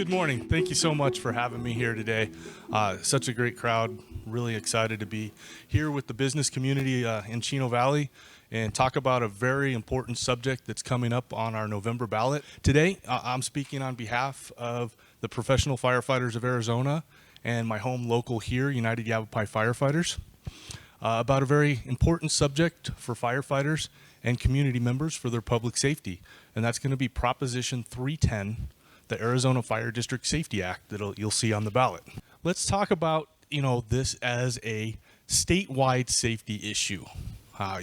Good morning. Thank you so much for having me here today. Such a great crowd. Really excited to be here with the business community in Chino Valley and talk about a very important subject that's coming up on our November ballot. Today, I'm speaking on behalf of the Professional Firefighters of Arizona and my home local here, United Yavapai Firefighters, about a very important subject for firefighters and community members for their public safety, and that's going to be Proposition 310, the Arizona Fire District Safety Act that you'll see on the ballot. Let's talk about this as a statewide safety issue.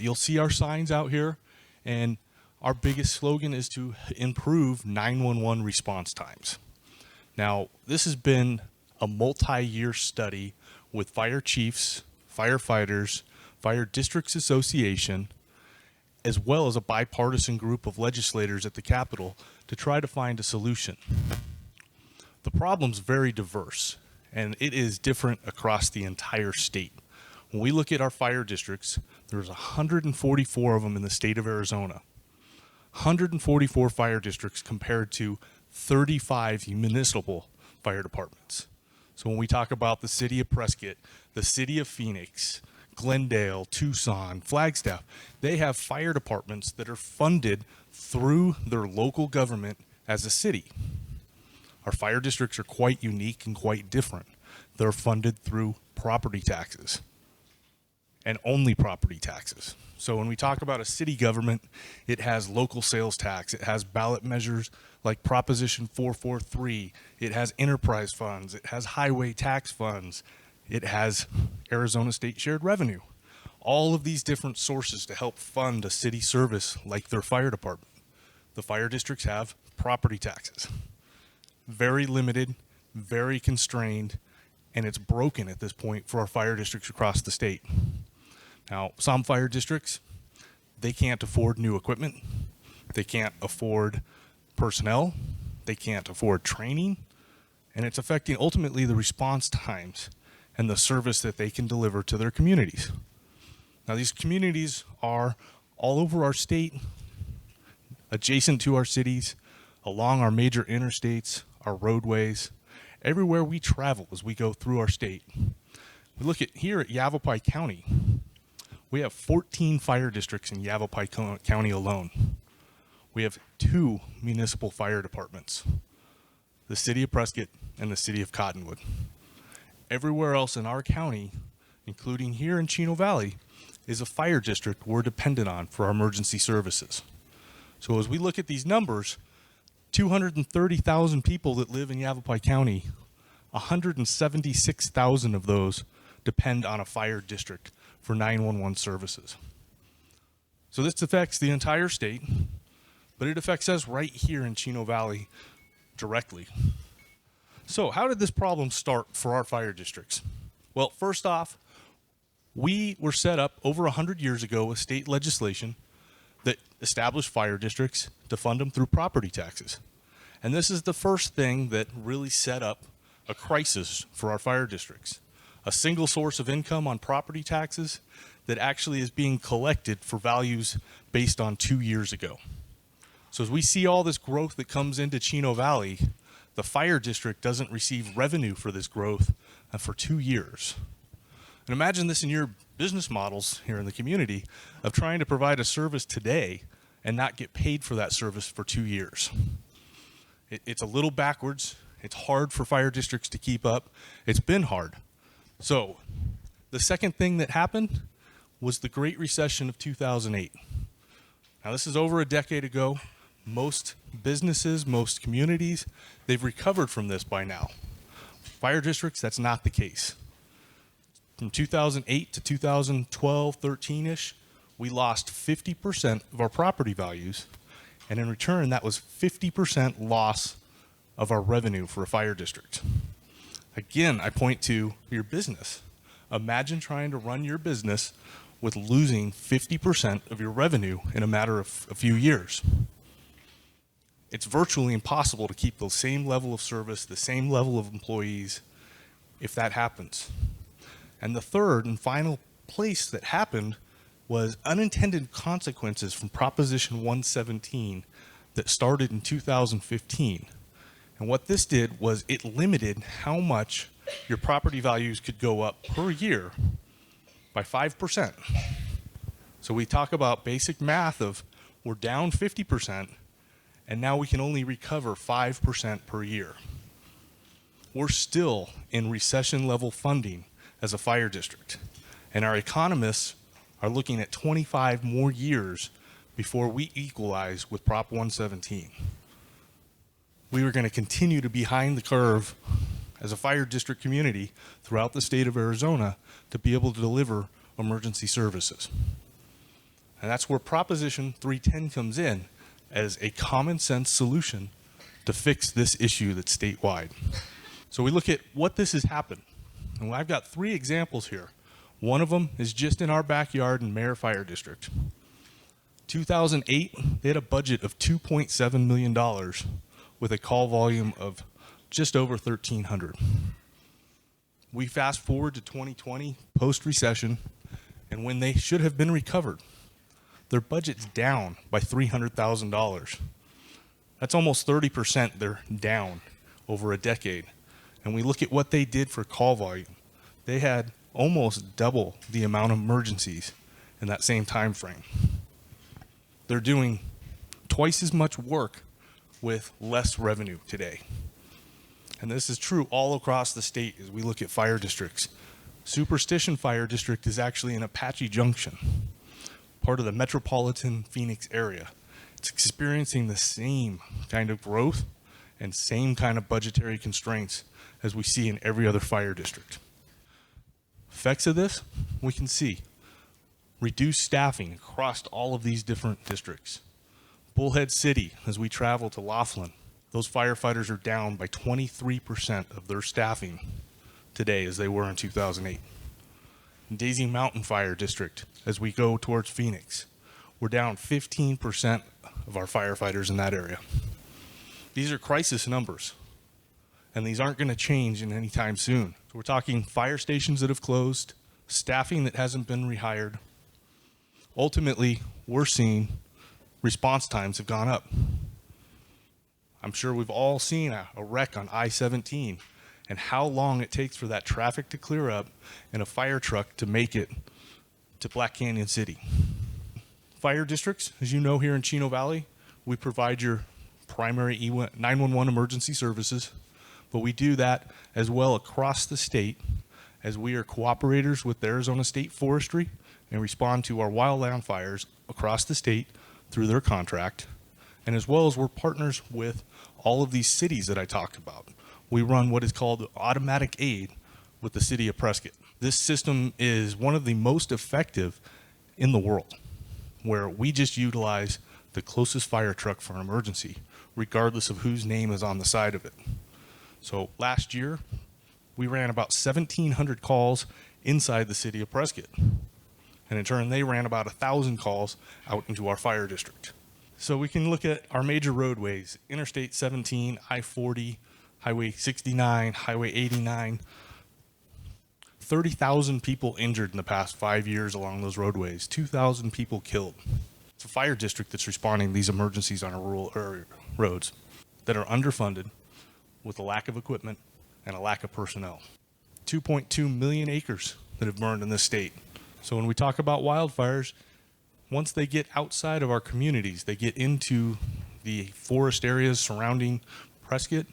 You'll see our signs out here, and our biggest slogan is to improve 911 response times. Now, this has been a multi-year study with fire chiefs, firefighters, Fire Districts Association, as well as a bipartisan group of legislators at the Capitol to try to find a solution. The problem's very diverse, and it is different across the entire state. When we look at our fire districts, there's 144 of them in the state of Arizona. 144 fire districts compared to 35 municipal fire departments. So when we talk about the city of Prescott, the city of Phoenix, Glendale, Tucson, Flagstaff, they have fire departments that are funded through their local government as a city. Our fire districts are quite unique and quite different. They're funded through property taxes and only property taxes. So when we talk about a city government, it has local sales tax, it has ballot measures like Proposition 443, it has enterprise funds, it has highway tax funds, it has Arizona State Shared Revenue. All of these different sources to help fund a city service like their fire department. The fire districts have property taxes. Very limited, very constrained, and it's broken at this point for our fire districts across the state. Now, some fire districts, they can't afford new equipment. They can't afford personnel. They can't afford training. And it's affecting ultimately the response times and the service that they can deliver to their communities. Now, these communities are all over our state, adjacent to our cities, along our major interstates, our roadways, everywhere we travel as we go through our state. We look at here at Yavapai County. We have 14 fire districts in Yavapai County alone. We have 2 municipal fire departments, the city of Prescott and the city of Cottonwood. Everywhere else in our county, including here in Chino Valley, is a fire district we're dependent on for our emergency services. So as we look at these numbers, 230,000 people that live in Yavapai County, 176,000 of those depend on a fire district for 911 services. So this affects the entire state, but it affects us right here in Chino Valley directly. So how did this problem start for our fire districts? Well, first off, we were set up over 100 years ago with state legislation that established fire districts to fund them through property taxes. And this is the first thing that really set up a crisis for our fire districts. A single source of income on property taxes that actually is being collected for values based on 2 years ago. So as we see all this growth that comes into Chino Valley, the fire district doesn't receive revenue for this growth for 2 years. And imagine this in your business models here in the community of trying to provide a service today and not get paid for that service for 2 years. It's a little backwards. It's hard for fire districts to keep up. It's been hard. So the second thing that happened was the Great Recession of 2008. Now this is over a decade ago. Most businesses, most communities, they've recovered from this by now. Fire districts, that's not the case. From 2008 to 2012, 13-ish, we lost 50% of our property values, and in return, that was 50% loss of our revenue for a fire district. Again, I point to your business. Imagine trying to run your business with losing 50% of your revenue in a matter of a few years. It's virtually impossible to keep the same level of service, the same level of employees, if that happens. And the third and final place that happened was unintended consequences from Proposition 117 that started in 2015. And what this did was it limited how much your property values could go up per year by 5%. So we talk about basic math of we're down 50%, and now we can only recover 5% per year. We're still in recession level funding as a fire district, and our economists are looking at 25 more years before we equalize with Prop 117. We are going to continue to be behind the curve as a fire district community throughout the state of Arizona to be able to deliver emergency services. And that's where Proposition 310 comes in as a common sense solution to fix this issue that's statewide. So we look at what this has happened. And I've got 3 examples here. One of them is just in our backyard in Mare Fire District. 2008, they had a budget of $2.7 million with a call volume of just over 1,300. We fast forward to 2020, post-recession, and when they should have been recovered, their budget's down by $300,000. That's almost 30% they're down over a decade. And we look at what they did for call volume. They had almost double the amount of emergencies in that same time frame. They're doing twice as much work with less revenue today. And this is true all across the state as we look at fire districts. Superstition Fire District is actually in Apache Junction, part of the metropolitan Phoenix area. It's experiencing the same kind of growth and same kind of budgetary constraints as we see in every other fire district. Effects of this, we can see reduced staffing across all of these different districts. Bullhead City, as we travel to Laughlin, those firefighters are down by 23% of their staffing today as they were in 2008. In Daisy Mountain Fire District, as we go towards Phoenix, we're down 15% of our firefighters in that area. These are crisis numbers, and these aren't going to change in any time soon. So we're talking fire stations that have closed, staffing that hasn't been rehired. Ultimately, we're seeing response times have gone up. I'm sure we've all seen a wreck on I-17 and how long it takes for that traffic to clear up and a fire truck to make it to Black Canyon City. Fire districts, as you know, here in Chino Valley, we provide your primary 911 emergency services, but we do that as well across the state as we are cooperators with the Arizona State Forestry and respond to our wildland fires across the state through their contract, and as well as we're partners with all of these cities that I talked about. We run what is called automatic aid with the city of Prescott. This system is one of the most effective in the world, where we just utilize the closest fire truck for an emergency, regardless of whose name is on the side of it. So last year, we ran about 1,700 calls inside the city of Prescott. And in turn, they ran about 1,000 calls out into our fire district. So we can look at our major roadways, Interstate 17, I-40, Highway 69, Highway 89. 30,000 people injured in the past 5 years along those roadways, 2,000 people killed. It's a fire district that's responding to these emergencies on our rural roads that are underfunded with a lack of equipment and a lack of personnel. 2.2 million acres that have burned in this state. So when we talk about wildfires, once they get outside of our communities, they get into the forest areas surrounding Prescott,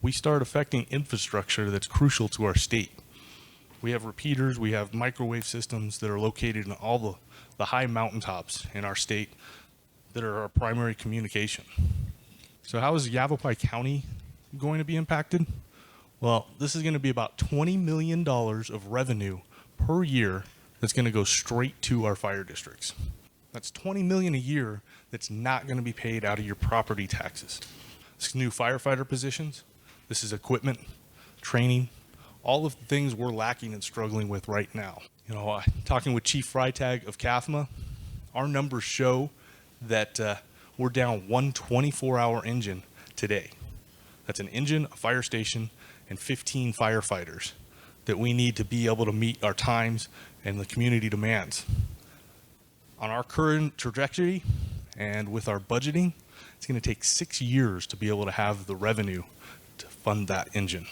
we start affecting infrastructure that's crucial to our state. We have repeaters, we have microwave systems that are located in all the high mountaintops in our state that are our primary communication. So how is Yavapai County going to be impacted? Well, this is going to be about $20 million of revenue per year that's going to go straight to our fire districts. That's $20 million a year that's not going to be paid out of your property taxes. This is new firefighter positions. This is equipment, training, all of the things we're lacking and struggling with right now. You know, talking with Chief Freitag of CAFMA, our numbers show that we're down one 24-hour engine today. That's an engine, a fire station, and 15 firefighters that we need to be able to meet our times and the community demands. On our current trajectory and with our budgeting, It's going to take 6 years to be able to have the revenue to fund that engine.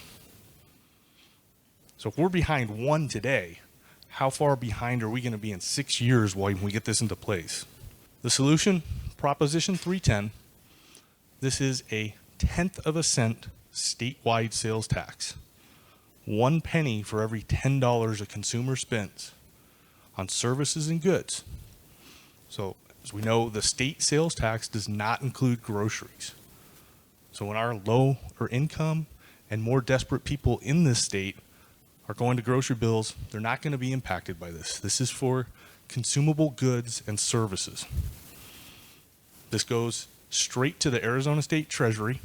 So if we're behind 1 today, how far behind are we going to be in 6 years while we get this into place? The solution, Proposition 310, this is a 1/10 of a cent statewide sales tax. 1 penny for every $10 a consumer spends on services and goods. So as we know, the state sales tax does not include groceries. So when our low or income and more desperate people in this state are going to grocery bills, they're not going to be impacted by this. This is for consumable goods and services. This goes straight to the Arizona State Treasury.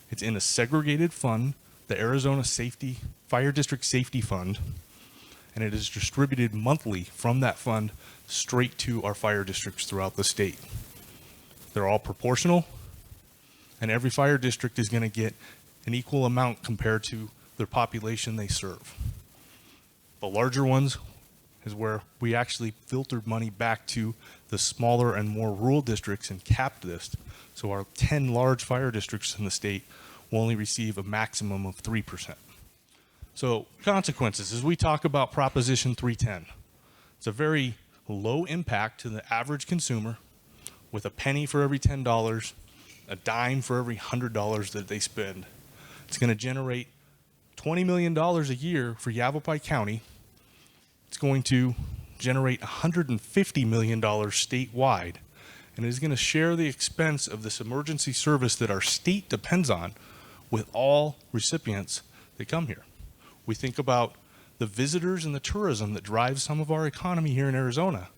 It's in a segregated fund, the Arizona Fire District Safety Fund, and it is distributed monthly from that fund straight to our fire districts throughout the state. They're all proportional, and every fire district is going to get an equal amount compared to their population they serve. The larger ones is where we actually filtered money back to the smaller and more rural districts and capped this. So our 10 large fire districts in the state will only receive a maximum of 3%. So consequences, as we talk about Proposition 310, it's a very low impact to the average consumer with a penny for every $10, a dime for every $100 that they spend. It's going to generate $20 million a year for Yavapai County. It's going to generate $150 million statewide, and it is going to share the expense of this emergency service that our state depends on with all recipients that come here. We think about the visitors and the tourism that drives some of our economy here in Arizona.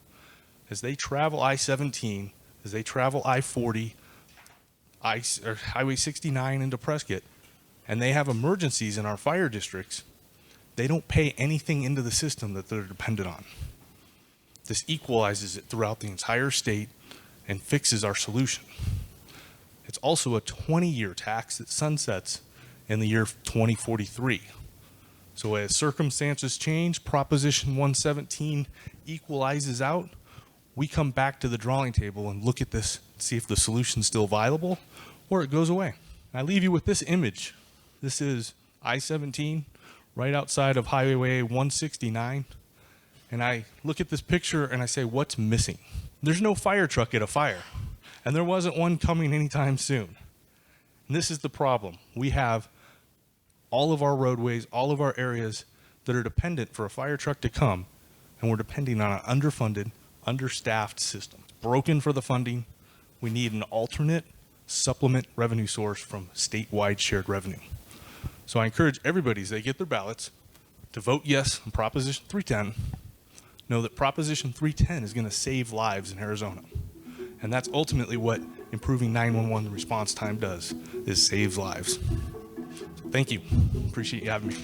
As they travel I-17, as they travel I-40, Highway 69 into Prescott, and they have emergencies in our fire districts, they don't pay anything into the system that they're dependent on. This equalizes it throughout the entire state and fixes our solution. It's also a 20-year tax that sunsets in the year 2043. So as circumstances change, Proposition 117 equalizes out. We come back to the drawing table and look at this, see if the solution's still viable or it goes away. I leave you with this image. This is I-17 right outside of Highway 169. And I look at this picture and I say, what's missing? There's no fire truck at a fire, and there wasn't one coming anytime soon. And this is the problem. We have all of our roadways, all of our areas that are dependent for a fire truck to come, and we're depending on an underfunded, understaffed system. It's broken for the funding. We need an alternate supplement revenue source from statewide shared revenue. So I encourage everybody as they get their ballots to vote yes on Proposition 310. Know that Proposition 310 is going to save lives in Arizona. And that's ultimately what improving 911 response time does, is saves lives. Thank you. Appreciate you having me.